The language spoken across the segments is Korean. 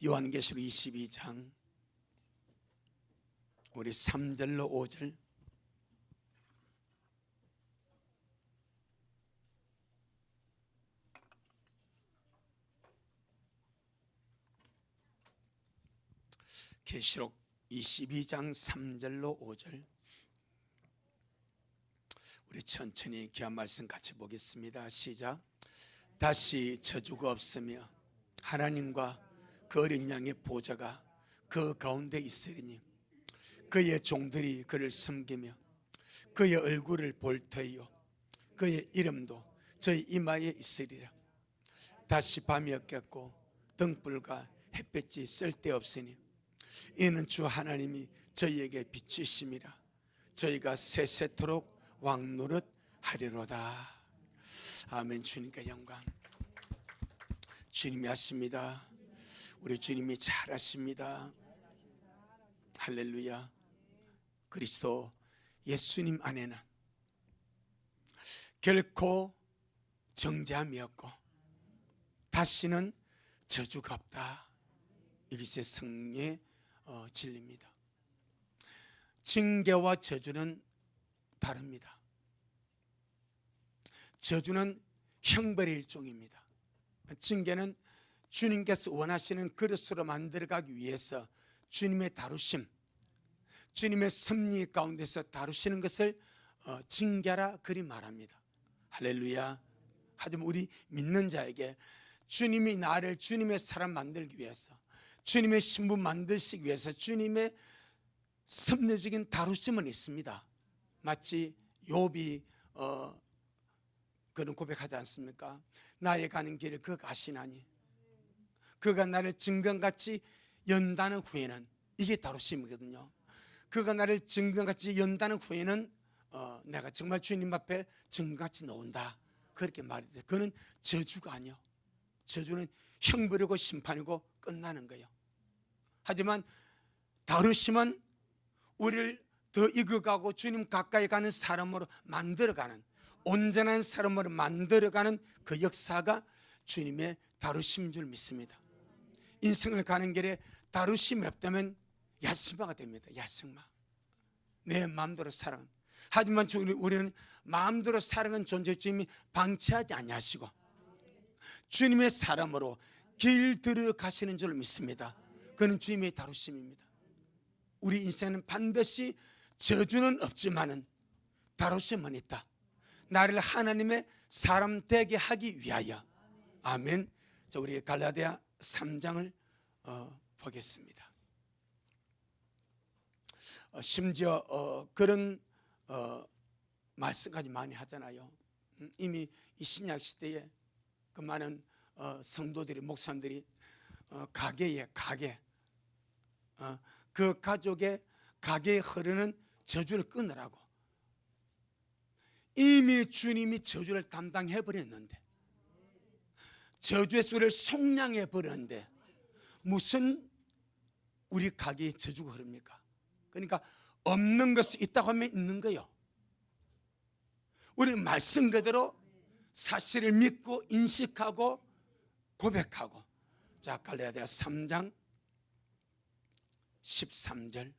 요한계시록 22장 우리 3절로 5절 계시록 22장 3절로 5절 우리 천천히 귀한 말씀 같이 보겠습니다. 시작. 다시 저주가 없으며 하나님과 그 어린 양의 보좌가 그 가운데 있으리니 그의 종들이 그를 섬기며 그의 얼굴을 볼 터이요 그의 이름도 저희 이마에 있으리라. 다시 밤이 없겠고 등불과 햇볕이 쓸데없으니 이는 주 하나님이 저희에게 빛이심이라. 저희가 세세토록 왕노릇 하리로다. 아멘. 주님께 영광. 주님이 하십니다. 우리 주님이 잘하십니다. 할렐루야. 그리스도 예수님 안에는 결코 정죄함이 없고 다시는 저주가 없다. 이것이 성령의 진리입니다. 징계와 저주는 다릅니다. 저주는 형벌의 일종입니다. 징계는 주님께서 원하시는 그릇으로 만들어가기 위해서 주님의 다루심, 주님의 섭리 가운데서 다루시는 것을 징계라 그리 말합니다. 할렐루야. 하지만 우리 믿는 자에게 주님이 나를 주님의 사람 만들기 위해서, 주님의 신부 만드시기 위해서 주님의 섭리적인 다루심은 있습니다. 마치 욥이 그런 고백하지 않습니까? 나의 가는 길을 그가 아시나니 그가 나를 증거같이 연다는 후에는, 이게 다루심이거든요. 그가 나를 증거같이 연다는 후에는 내가 정말 주님 앞에 증거같이 나온다, 그렇게 말해요. 그거는 저주가 아니요, 저주는 형벌이고 심판이고 끝나는 거예요. 하지만 다루심은 우리를 더 익어가고 주님 가까이 가는 사람으로 만들어가는, 온전한 사람으로 만들어가는 그 역사가 주님의 다루심인 줄 믿습니다. 인생을 가는 길에 다루심이 없다면 야생마가 됩니다. 야생마. 내 마음대로 살아가는. 하지만 우리는 마음대로 살아가는 존재 주님이 방치하지 아니하시고 주님의 사람으로 길 들어가시는 줄 믿습니다. 그는 주님의 다루심입니다. 우리 인생은 반드시 저주는 없지만은 다루심은 있다. 나를 하나님의 사람 되게 하기 위하여. 아멘. 자, 우리 갈라디아 3장을 보겠습니다. 심지어 그런 말씀까지 많이 하잖아요. 이미 이 신약 시대에 그 많은 성도들이, 목사님들이 가게에 그 가족의 가게에 흐르는 저주를 끊으라고 이미 주님이 저주를 담당해 버렸는데, 저주의 소리를 속량해 버렸는데 무슨 우리 가게에 저주가 흐릅니까? 그러니까 없는 것이 있다고 하면 있는 거예요. 우리는 말씀 그대로 사실을 믿고 인식하고 고백하고. 자, 갈라디아 3장 13절.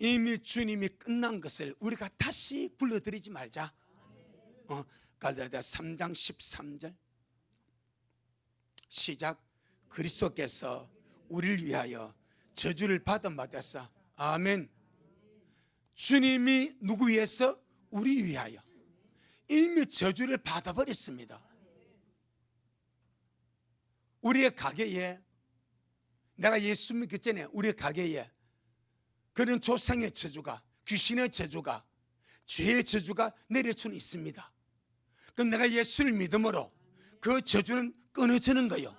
이미 주님이 끝난 것을 우리가 다시 불러드리지 말자. 갈라디아 3장 13절 시작. 그리스도께서 우리를 위하여 저주를 받은 바 되사. 아멘. 주님이 누구 위해서? 우리 위하여 이미 저주를 받아버렸습니다. 우리의 가게에, 내가 예수 믿기 전에 우리의 가게에 그런 조상의 저주가, 귀신의 저주가, 죄의 저주가 내릴 수는 있습니다. 그럼 내가 예수를 믿음으로 그 저주는 끊어지는 거예요.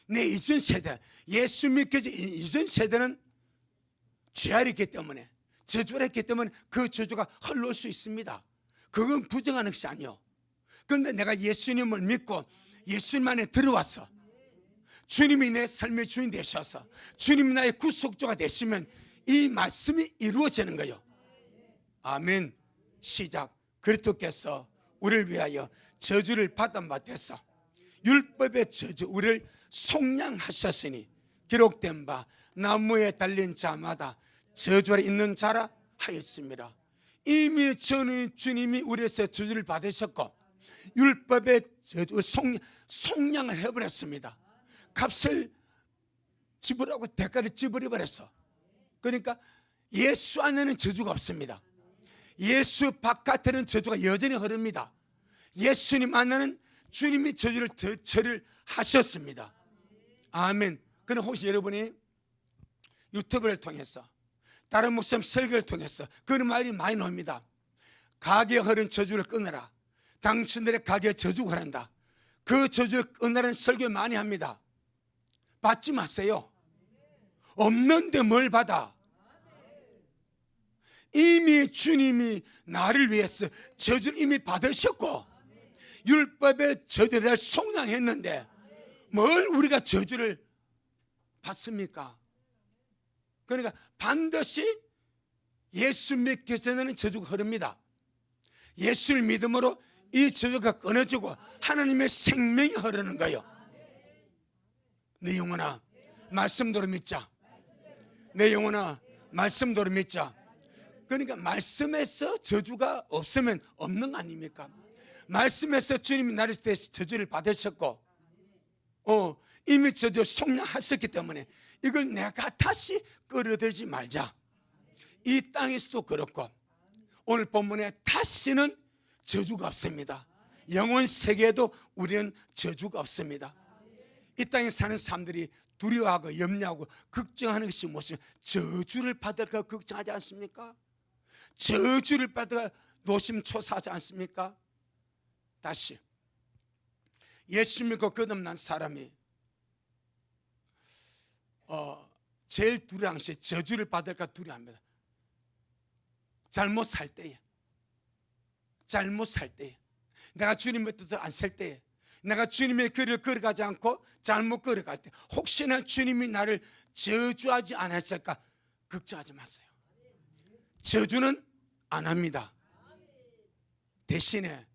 내 이전 세대, 예수 믿기 전 이전 세대는 죄아리기 때문에, 저주를 했기 때문에 그 저주가 흘러올 수 있습니다. 그건 부정하는 것이 아니요. 그런데 내가 예수님을 믿고 예수님 안에 들어와서 주님이 내 삶의 주인 되셔서 주님이 나의 구속주가 되시면 이 말씀이 이루어지는 거예요. 아멘. 시작. 그리스도께서 우리를 위하여 저주를 받은 바 되사 율법의 저주 우리를 속량하셨으니 기록된 바 나무에 달린 자마다 저주 아래 있는 자라 하였습니다. 이미 저는 주님이 우리에서 저주를 받으셨고 율법의 저주 속량을 해버렸습니다. 값을 지불하고 대가를 지불해버렸어. 그러니까 예수 안에는 저주가 없습니다. 예수 바깥에는 저주가 여전히 흐릅니다. 예수님 안에는 주님이 저주를 처리를 하셨습니다. 아멘. 그럼 혹시 여러분이 유튜브를 통해서 다른 목사님 설교를 통해서 그런 말이 많이 나옵니다. 가게에 흐른 저주를 끊어라. 당신들의 가게에 저주가 흐른다. 그 저주를 끊으라는 설교 많이 합니다. 받지 마세요. 없는데 뭘 받아? 이미 주님이 나를 위해서 저주를 이미 받으셨고 율법의 저주를 속량했는데 뭘 우리가 저주를 받습니까? 그러니까 반드시 예수 믿기 전에는 저주가 흐릅니다. 예수를 믿음으로 이 저주가 끊어지고 하나님의 생명이 흐르는 거예요. 내 영혼아 말씀대로 믿자. 내 영혼아 말씀대로 믿자. 그러니까 말씀에서 저주가 없으면 없는 거 아닙니까? 말씀에서 주님이 나를 대해서 저주를 받으셨고 이미 저주 속량하셨기 때문에 이걸 내가 다시 끌어들이지 말자. 이 땅에서도 그렇고 오늘 본문에 다시는 저주가 없습니다. 영원 세계에도 우리는 저주가 없습니다. 이 땅에 사는 사람들이 두려워하고 염려하고 걱정하는 것이 무엇이냐? 저주를 받을까 걱정하지 않습니까? 저주를 받을까 노심초사하지 않습니까? 다시 예수 믿고 거듭난 사람이 제일 두려워하는 것이 저주를 받을까 두려워합니다. 잘못 살 때에 내가 주님의 뜻을 안 살 때에 내가 주님의 길을 걸어가지 않고 잘못 걸어갈 때 혹시나 주님이 나를 저주하지 않았을까 걱정하지 마세요. 저주는 안 합니다. 대신에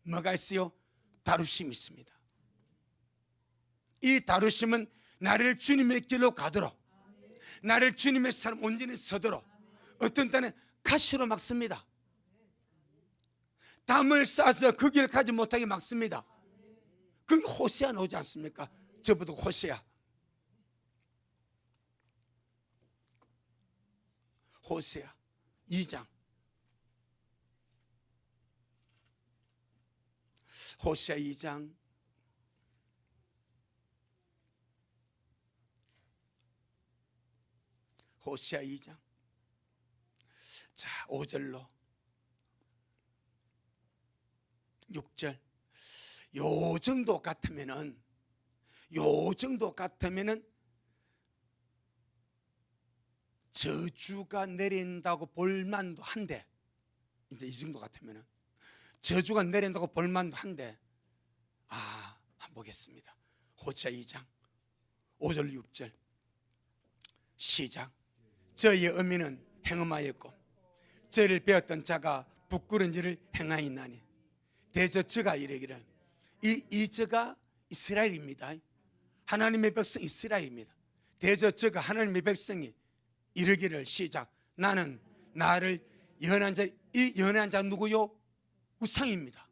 뭐가 있어요? 다루심이 있습니다. 이 다루심은 나를 주님의 길로 가도록 나를 주님의 사람 온전히 서도록 어떤 때는 가시로 막습니다. 담을 싸서 그 길을 가지 못하게 막습니다. 그게 호세아 나오지 않습니까? 저보다 호세아 2장 호세아 2장 자 5절로 6절 요 정도 같으면은 저주가 내린다고 볼만도 한데 이제 이 정도 같으면은 저주가 내린다고 볼만도 한데 한번 보겠습니다. 호세아 2장 5절 6절 시작. 저희의 의미는 행음하였고 저를 배웠던 자가 부끄러운 일을 행하였나니 대저 저가 이르기를 이 저가 이스라엘입니다. 하나님의 백성 이스라엘입니다. 대저 저가 하나님의 백성이 이르기를 시작. 나는 나를 연한 자, 이 연한 자 누구요? 우상입니다.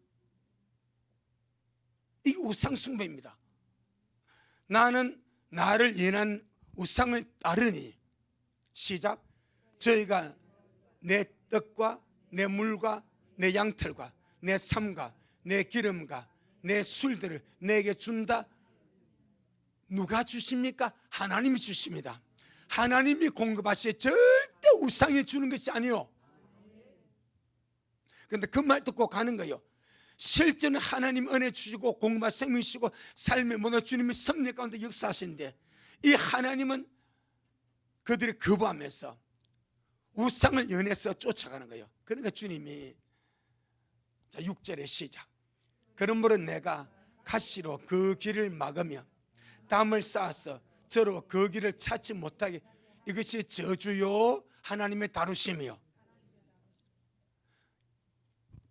이 우상 숭배입니다. 나는 나를 연한 우상을 따르니 시작. 저희가 내 떡과 내 물과 내 양털과 내 삶과 내 기름과 내 술들을 내게 준다. 누가 주십니까? 하나님이 주십니다. 하나님이 공급하시에 절대 우상이 주는 것이 아니요. 그런데 그 말 듣고 가는 거예요. 실제는 하나님 은혜 주시고 공급하 생명이시고 삶의 모든 주님이 섭리 가운데 역사하신데 이 하나님은 그들이 거부하면서 우상을 연해서 쫓아가는 거예요. 그러니까 주님이 자 6절의 시작. 그러므로 내가 가시로 그 길을 막으며 담을 쌓아서 저로 그 길을 찾지 못하게. 이것이 저주요 하나님의 다루심이요.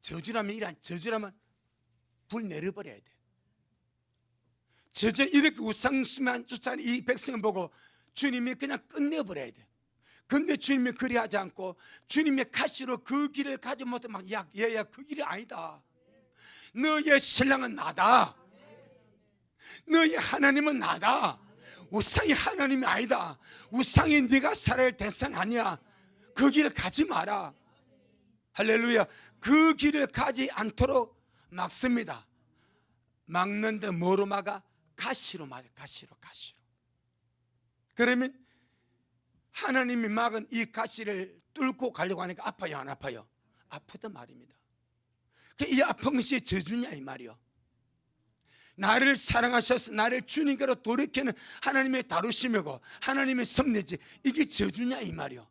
저주라면 불 내려버려야 돼. 저저 이렇게 우상숭배한 쫓아가는 이 백성을 보고 주님이 그냥 끝내버려야 돼. 근데 주님이 그리하지 않고 주님의 가시로 그 길을 가지 못해 막 얘야 그 길이 아니다. 너의 신랑은 나다. 너의 하나님은 나다. 우상이 하나님이 아니다. 우상이 네가 살아야 할 대상 아니야. 그 길을 가지 마라. 할렐루야. 그 길을 가지 않도록 막습니다. 막는데 뭐로 막아? 가시로 막아. 가시로. 그러면 하나님이 막은 이 가시를 뚫고 가려고 하니까 아파요, 안 아파요? 아프단 말입니다. 이 아픈 것이 저주냐 이 말이요. 나를 사랑하셔서 나를 주님께로 돌이키는 하나님의 다루심이고 하나님의 섭리지, 이게 저주냐 이 말이요.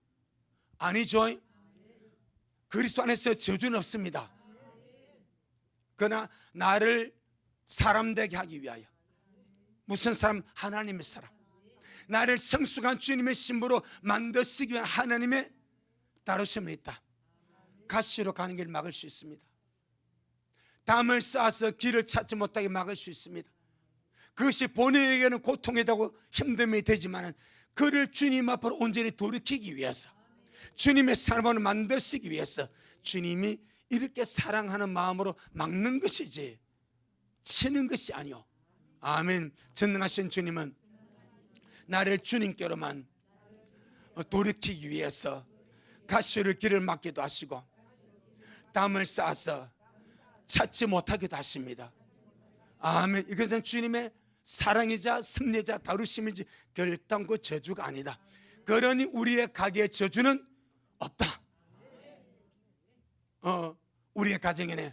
아니죠. 그리스도 안에서 저주는 없습니다. 그러나 나를 사람 되게 하기 위하여, 무슨 사람? 하나님의 사람. 나를 성숙한 주님의 신부로 만드시기 위한 하나님의 다루심이 있다. 가시로 가는 길을 막을 수 있습니다. 담을 쌓아서 길을 찾지 못하게 막을 수 있습니다. 그것이 본인에게는 고통이 되고 힘듦이 되지만 그를 주님 앞으로 온전히 돌이키기 위해서, 주님의 사람으로 만드시기 위해서 주님이 이렇게 사랑하는 마음으로 막는 것이지 치는 것이 아니요. 아멘. 전능하신 주님은 나를 주님께로만 돌이키기 위해서 가시를 길을 막기도 하시고 담을 쌓아서 찾지 못하기도 하십니다. 아멘. 이것은 주님의 사랑이자 섭리자 다루심이지 결단코 저주가 아니다. 그러니 우리의 가게에 저주는 없다. 우리의 가정에는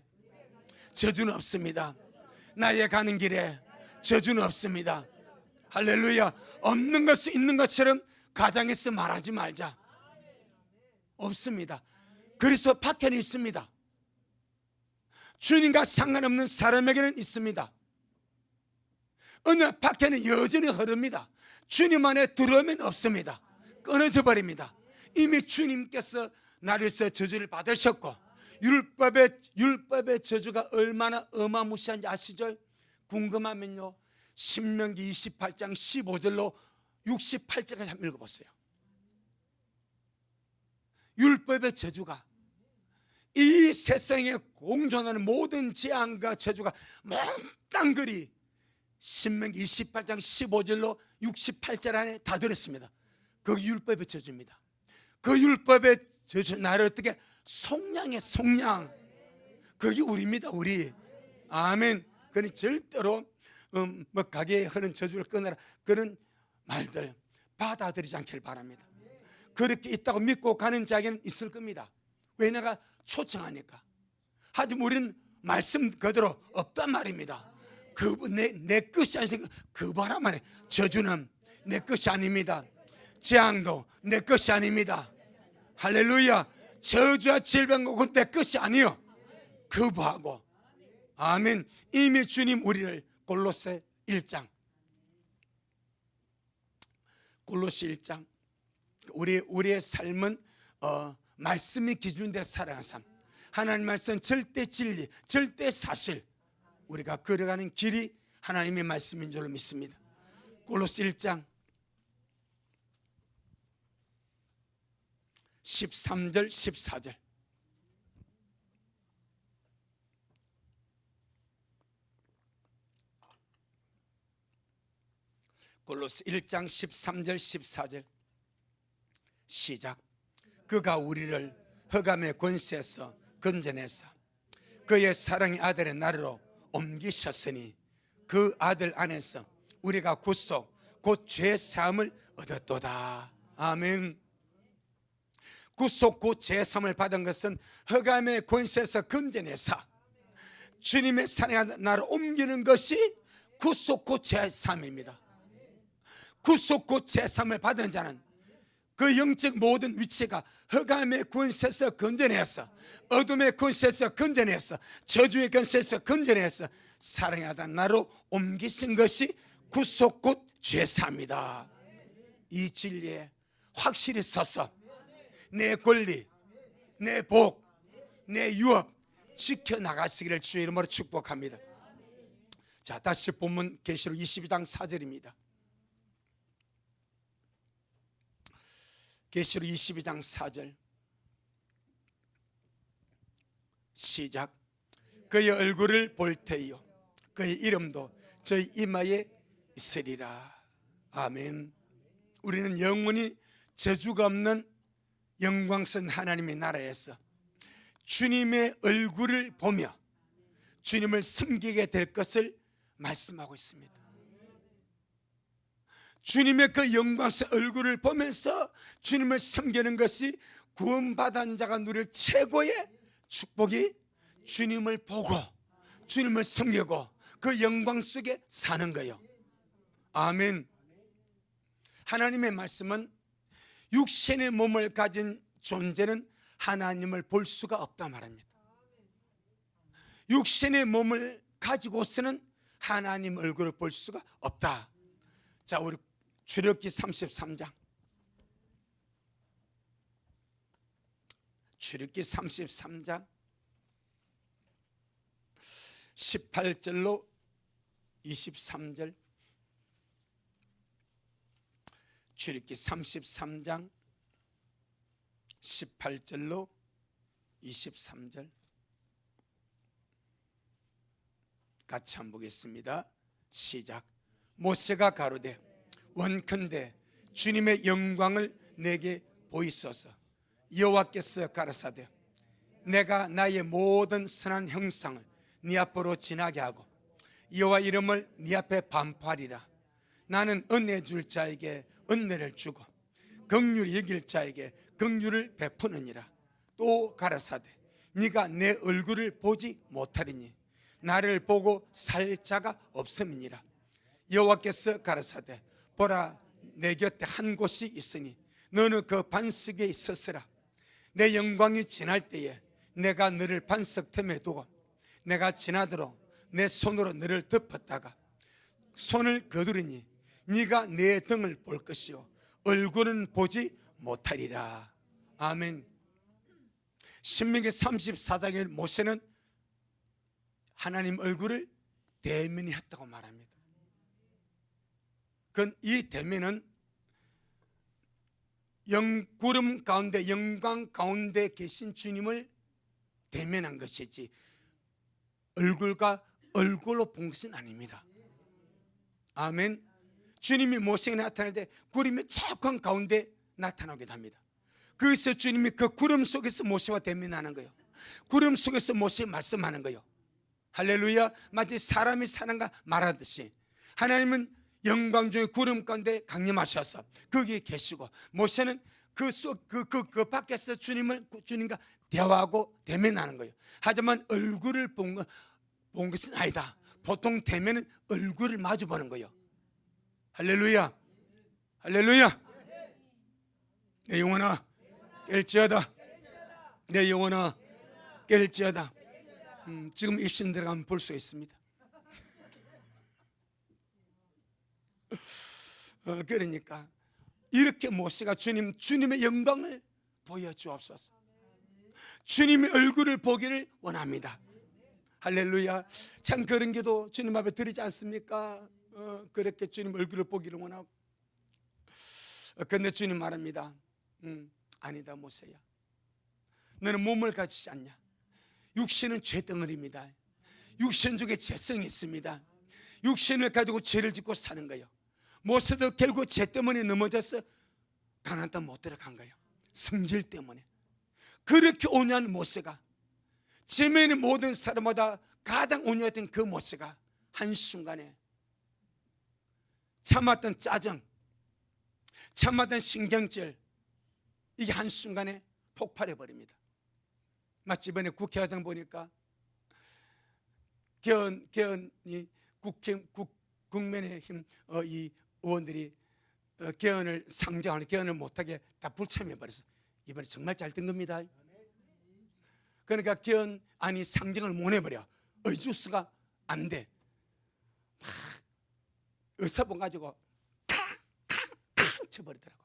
저주는 없습니다. 나의 가는 길에 저주는 없습니다. 할렐루야. 없는 것은 있는 것처럼 가정에서 말하지 말자. 없습니다. 그리스도 밖에는 있습니다. 주님과 상관없는 사람에게는 있습니다. 어느 밖에는 여전히 흐릅니다. 주님 안에 들어오면 없습니다. 끊어져 버립니다. 이미 주님께서 나를 위해서 저주를 받으셨고, 율법의 저주가 얼마나 어마무시한지 아시죠? 궁금하면요, 신명기 28장 15절로 68절까지 한번 읽어보세요. 율법의 저주가 이 세상에 공존하는 모든 재앙과 저주가 몽땅 그리 신명기 28장 15절로 68절 안에 다 들었습니다. 그 율법의 저주입니다. 그 율법의 저주, 나를 어떻게 속량해, 속량. 그게 우리입니다, 우리. 아멘. 그러니 절대로 가게에 흐른 저주를 끊어라, 그런 말들 받아들이지 않기를 바랍니다. 그렇게 있다고 믿고 가는 자에게는 있을 겁니다. 왜? 내가 초청하니까. 하지만 우리는 말씀 그대로 없단 말입니다. 내 것이 아니라 그 바람 안에 저주는 내 것이 아닙니다. 재앙도 내 것이 아닙니다. 할렐루야. 저주와 질병도 그건 내 것이 아니요. 거부하고. 아멘. 이미 주님 우리를 골로새 1장 우리의 삶은 말씀이 기준돼 살아가는 삶, 하나님 말씀 절대 진리, 절대 사실, 우리가 걸어가는 길이 하나님의 말씀인 줄로 믿습니다. 골로새 1장 13절 14절. 골로새 1장 13절 14절 시작. 그가 우리를 흑암의 권세에서 건져내서 그의 사랑의 아들의 나라로 옮기셨으니 그 아들 안에서 우리가 구속 곧 죄 사함을 얻었도다. 아멘. 구속 곧 죄 사함을 받은 것은 흑암의 권세에서 건져내사 주님의 사랑의 나라로 옮기는 것이 구속 곧 죄 사함입니다. 구속 곧 죄 사함을 받은 자는 그 영적 모든 위치가 흑암의 권세에서 건져내서, 어둠의 권세에서 건져내서, 저주의 권세에서 건져내서 사랑의 아들 나로 옮기신 것이 구속 곧 죄사입니다. 이 진리에 확실히 서서 내 권리, 내 복, 내 유업 지켜나가시기를 주의 이름으로 축복합니다. 자, 다시 본문 계시록 22장 4절입니다. 계시록 22장 4절 시작. 그의 얼굴을 볼 테요 그의 이름도 저희 이마에 있으리라. 아멘. 우리는 영원히 저주가 없는 영광스러운 하나님의 나라에서 주님의 얼굴을 보며 주님을 섬기게 될 것을 말씀하고 있습니다. 주님의 그 영광스러운 얼굴을 보면서 주님을 섬기는 것이 구원받은 자가 누릴 최고의 축복이 주님을 보고 주님을 섬기고 그 영광 속에 사는 거예요. 아멘. 하나님의 말씀은 육신의 몸을 가진 존재는 하나님을 볼 수가 없다 말합니다. 육신의 몸을 가지고서는 하나님 얼굴을 볼 수가 없다. 자, 우리 출애굽기 33장 출애굽기 33장 18절로 23절 출애굽기 33장 18절로 23절 같이 한번 보겠습니다. 시작. 모세가 가로되 원컨대 주님의 영광을 내게 보이소서. 여호와께서 가라사대 내가 나의 모든 선한 형상을 네 앞으로 지나게 하고 여호와 이름을 네 앞에 반포하리라. 나는 은혜 줄 자에게 은혜를 주고 긍휼히 여길 자에게 긍휼을 베푸느니라. 또 가라사대 네가 내 얼굴을 보지 못하리니 나를 보고 살 자가 없음이니라. 여호와께서 가라사대 보라 내 곁에 한 곳이 있으니 너는 그 반석에 있었으라. 내 영광이 지날 때에 내가 너를 반석 틈에 두고 내가 지나도록 내 손으로 너를 덮었다가 손을 거두리니 네가 내 등을 볼 것이요 얼굴은 보지 못하리라. 아멘. 신명기 34장에 모세는 하나님 얼굴을 대면했다고 말합니다. 이 대면은 구름 가운데 영광 가운데 계신 주님을 대면한 것이지 얼굴과 얼굴로 본 것은 아닙니다. 아멘. 주님이 모세에게 나타날 때 구름이 자욱한 가운데 나타나기도 합니다. 그래서 주님이 그 구름 속에서 모세와 대면하는 거예요. 구름 속에서 모세 말씀하는 거예요. 할렐루야. 마치 사람이 사는가 말하듯이 하나님은 영광 중에 구름 가운데 강림하셔서 거기에 계시고 모세는 그 밖에서 주님과 대화하고 대면하는 거예요. 하지만 얼굴을 본 것은 아니다. 보통 대면은 얼굴을 마주 보는 거예요. 할렐루야. 할렐루야. 내 영혼아 깰지어다. 내 영혼아 깰지어다. 지금 입신 들어가면 볼 수 있습니다. 그러니까 이렇게 모세가 주님의 영광을 보여주옵소서. 주님의 얼굴을 보기를 원합니다. 할렐루야. 참 그런 기도 주님 앞에 드리지 않습니까? 그렇게 주님 얼굴을 보기를 원하고. 그런데 주님 말합니다. 아니다 모세야. 너는 몸을 가지지 않냐. 육신은 죄덩어리입니다. 육신 중에 죄성이 있습니다. 육신을 가지고 죄를 짓고 사는 거예요. 모세도 결국 죄 때문에 넘어져서 가나안 땅 못 들어간 거예요. 성질 때문에. 그렇게 온유한 모세가 지면의 모든 사람보다 가장 온유했던 그 모세가 한순간에 참았던 짜증, 참았던 신경질, 이게 한순간에 폭발해버립니다. 마치 이번에 국회의장 보니까 개헌이 국민의힘 이 의원들이 개헌을 상정하는 개헌을 못하게 다 불참해버렸어. 이번에 정말 잘 된 겁니다. 그러니까 개헌안이 상정을 못 해버려. 의주수가 안 돼. 막 의사본 가지고 탕 쳐버리더라고.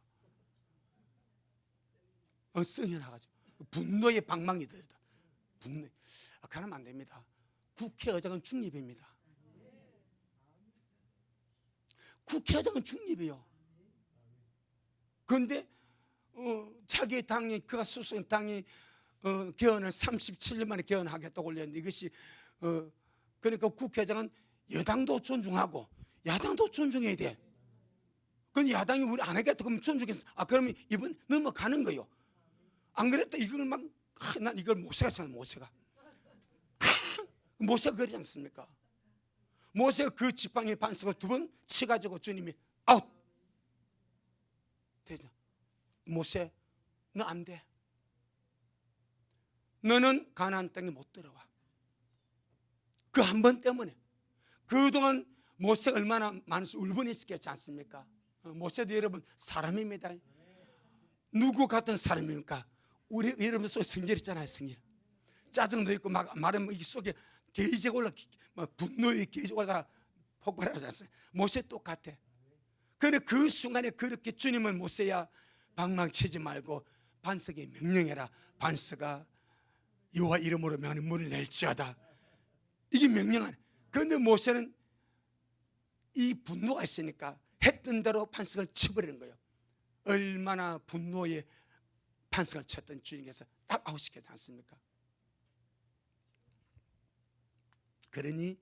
성이 나가지고 분노의 방망이 들다. 분노. 그러면 안 됩니다. 국회의장은 중립입니다. 국회의장은 중립이요. 그런데 자기 당이, 그가 소속한 당이 개헌을 37년 만에 개헌하겠다고 올렸는데, 이것이 그러니까 국회의장은 여당도 존중하고 야당도 존중해야 돼. 근데 야당이 우리 안 하겠다 그러면 존중했어. 그러면 이번 넘어가는 거요. 안 그랬다 이걸 막 난 이걸 모세가 생각. 모세가 그러지 않습니까? 모세가 그 지팡이 반석을 2번 치가지고 주님이 아웃. 되죠. 모세, 너 안 돼. 너는 가나안 땅에 못 들어와. 그 한 번 때문에. 그동안 모세가 얼마나 많은 울분했었겠지 않습니까? 모세도 여러분 사람입니다. 누구 같은 사람입니까? 우리 여러분 속에 성질 있잖아요. 성질. 짜증도 있고 막 말하면 이 속에 게이지가 올라, 분노의 게이지가 올라 폭발하지 않습니까? 모세 똑같아. 그런데 그 순간에 그렇게 주님은 모세야 방망치지 말고 반석에 명령해라. 반석아 여호와 이름으로 명하는 물을 낼지어다. 이게 명령하네. 그런데 모세는 이 분노가 있으니까 했던 대로 반석을 쳐버리는 거예요. 얼마나 분노에 반석을 쳤던 주님께서 딱 아웃시키지 않습니까? 그러니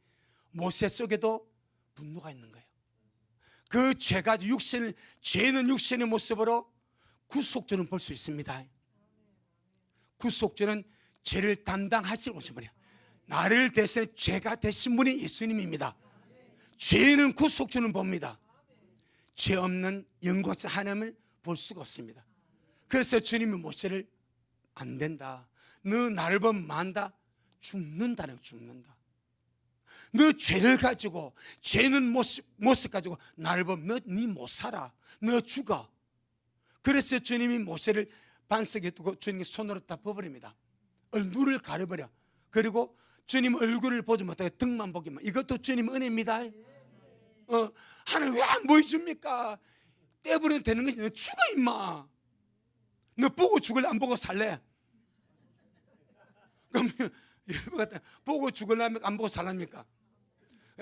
모세 속에도 분노가 있는 거예요. 그 죄가 죄는 육신의 모습으로 구속주는 볼 수 있습니다. 구속주는 죄를 담당하시고 오신 분이에요. 나를 대신해 죄가 되신 분이 예수님입니다. 죄는 구속주는 봅니다. 죄 없는 영광스러운 하나님을 볼 수가 없습니다. 그래서 주님이 모세를 안 된다. 너 나를 보면 만다. 죽는다는 거예요. 죽는다. 너 죄를 가지고 죄는 모습 가지고 나를 보면 너 못 살아. 너 죽어. 그래서 주님이 모세를 반석에 두고 주님이 손으로 다 뽑아버립니다. 눈을 가려버려. 그리고 주님 얼굴을 보지 못하게 등만 보기만. 이것도 주님 은혜입니다. 하나님 왜 안 보여줍니까? 떼버리면 되는 것이. 너 죽어 임마. 너 보고 죽을래 안 보고 살래? 그럼 여러분 보고 죽을라면 안 보고 살랍니까?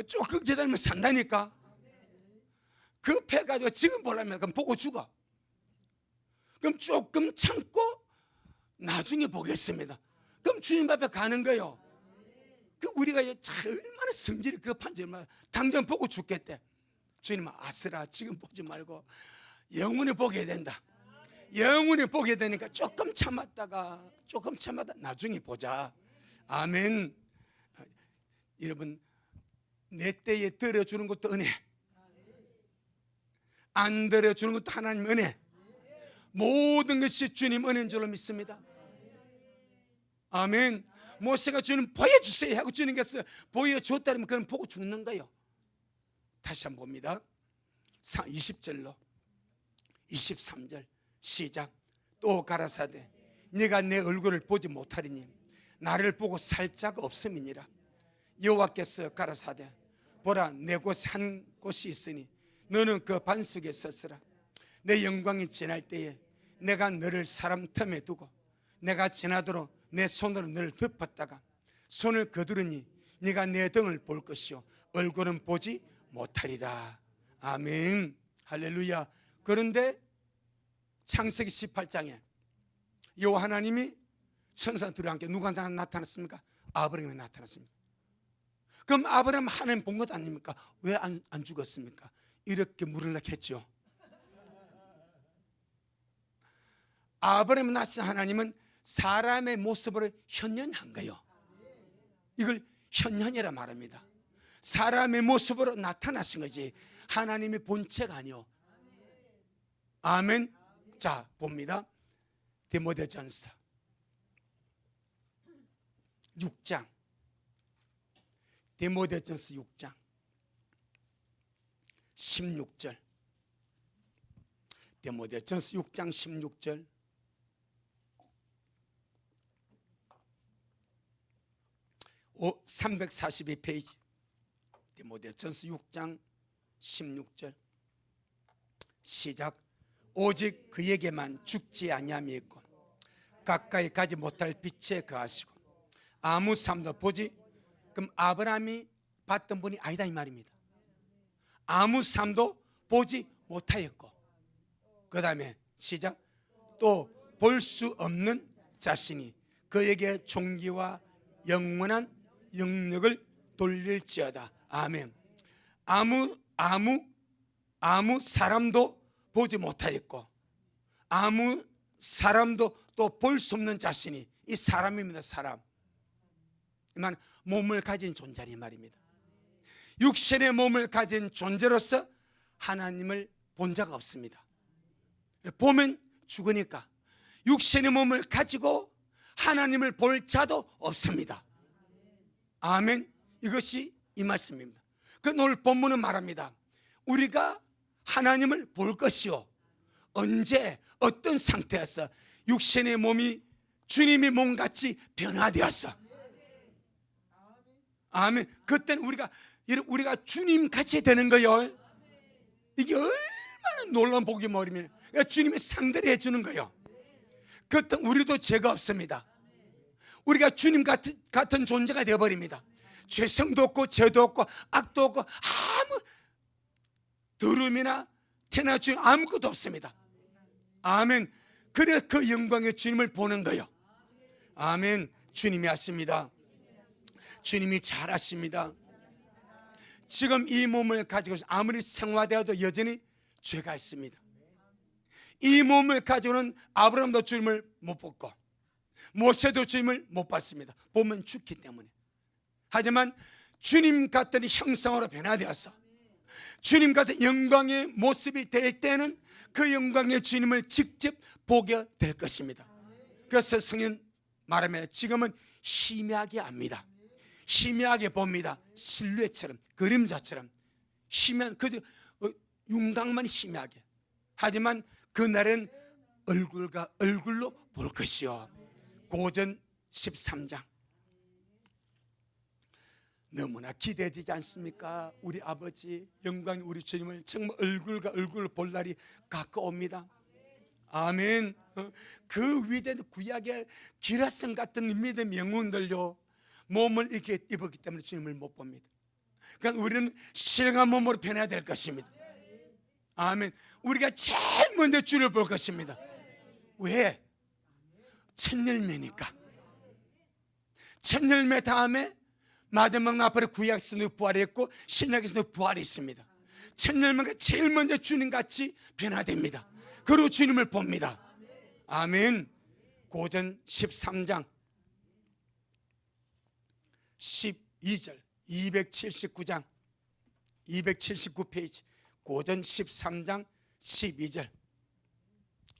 조금 기다리면 산다니까. 급해가지고 지금 보려면 그럼 보고 죽어. 그럼 조금 참고 나중에 보겠습니다. 그럼 주님 앞에 가는 거예요. 우리가 얼마나 성질이 급한지, 당장 보고 죽겠대. 주님은 아스라 지금 보지 말고 영원히 보게 된다. 영원히 보게 되니까 조금 참았다 나중에 보자. 아멘. 여러분 내 때에 들어주는 것도 은혜, 안 들어주는 것도 하나님 은혜. 모든 것이 주님 은혜인 줄로 믿습니다. 아멘. 모세가 주님 보여주세요 하고 주님께서 보여줬다면 그건 보고 죽는 거예요. 다시 한번 봅니다. 20절로 23절 시작. 또 가라사대 네가 내 얼굴을 보지 못하리니 나를 보고 살 자가 없음이니라. 여호와께서 가라사대 보라 내 곳에 한 곳이 있으니 너는 그 반석에 섰으라. 내 영광이 지날 때에 내가 너를 사람 틈에 두고 내가 지나도록 내 손으로 너를 덮었다가 손을 거두르니 네가 내 등을 볼 것이요 얼굴은 보지 못하리라. 아멘. 할렐루야. 그런데 창세기 18장에 여호와 하나님이 천사 둘이 함께 누구한테 나타났습니까? 아브라함에 나타났습니다. 그럼 아브라함 하나님 본 것 아닙니까? 왜 안 죽었습니까? 이렇게 물으려고 했죠. 아브라함에 나신 하나님은 사람의 모습으로 현현한 거예요. 이걸 현현이라 말합니다. 사람의 모습으로 나타나신 거지 하나님의 본체가 아니요. 아멘. 자 봅니다. 디모데전서 6장, 디모데전서 6장 16절, 디모데전서 6장 16절. 오, 342페이지 디모데전서 6장 16절 시작. 오직 그에게만 죽지 아니함이 있고 가까이 가지 못할 빛에 거하시고 아무 삶도 보지. 그럼 아브라함이 봤던 분이 아니다 이 말입니다. 아무 삶도 보지 못하였고, 그 다음에 시작. 또 볼 수 없는 자신이 그에게 존귀와 영원한 영역을 돌릴지어다. 아멘. 아무 사람도 보지 못하였고, 아무 사람도 또 볼 수 없는 자신이, 이 사람입니다. 사람. 이만 몸을 가진 존재니 말입니다. 육신의 몸을 가진 존재로서 하나님을 본 자가 없습니다. 보면 죽으니까 육신의 몸을 가지고 하나님을 볼 자도 없습니다. 아멘. 이것이 이 말씀입니다. 그 오늘 본문은 말합니다. 우리가 하나님을 볼 것이요, 언제 어떤 상태에서 육신의 몸이 주님의 몸같이 변화되었어. 아멘. 그때는 우리가 주님같이 되는 거예요. 이게 얼마나 놀라운 복이 머리면 주님이 상대를 해주는 거예요. 그때 우리도 죄가 없습니다. 우리가 주님 같은 존재가 되어버립니다. 죄성도 없고 죄도 없고 악도 없고 아무 더러움이나 태나 주님 아무것도 없습니다. 아멘. 그래서 그 영광의 주님을 보는 거예요. 아멘. 주님이 하십니다. 주님이 잘하십니다. 지금 이 몸을 가지고 아무리 생화되어도 여전히 죄가 있습니다. 이 몸을 가지고는 아브라함도 주님을 못 봤고 모세도 주님을 못 봤습니다. 보면 죽기 때문에. 하지만 주님 같은 형상으로 변화되어서 주님 같은 영광의 모습이 될 때는 그 영광의 주님을 직접 보게 될 것입니다. 그래서 성경 말하면 지금은 희미하게 압니다. 희미하게 봅니다. 실루엣처럼, 그림자처럼 희미한, 그저 윤곽만 희미하게. 하지만 그날은 얼굴과 얼굴로 볼 것이요. 고전 13장. 너무나 기대되지 않습니까? 우리 아버지 영광의 우리 주님을 정말 얼굴과 얼굴로 볼 날이 가까웁니다. 아멘. 그 위대한 구약의 기라성 같은 믿음 영혼들요, 몸을 이렇게 입었기 때문에 주님을 못 봅니다. 그러니까 우리는 실감 몸으로 변해야 될 것입니다. 아멘. 우리가 제일 먼저 주를 볼 것입니다. 왜? 첫 열매니까. 첫 열매 다음에 마지막 나팔에 구약에서도 부활했고 신약에서도 부활이 있습니다. 첫 열매가 제일 먼저 주님같이 변화됩니다. 그리고 주님을 봅니다. 아멘. 고전 13장 12절 279장 279페이지 고전 13장 12절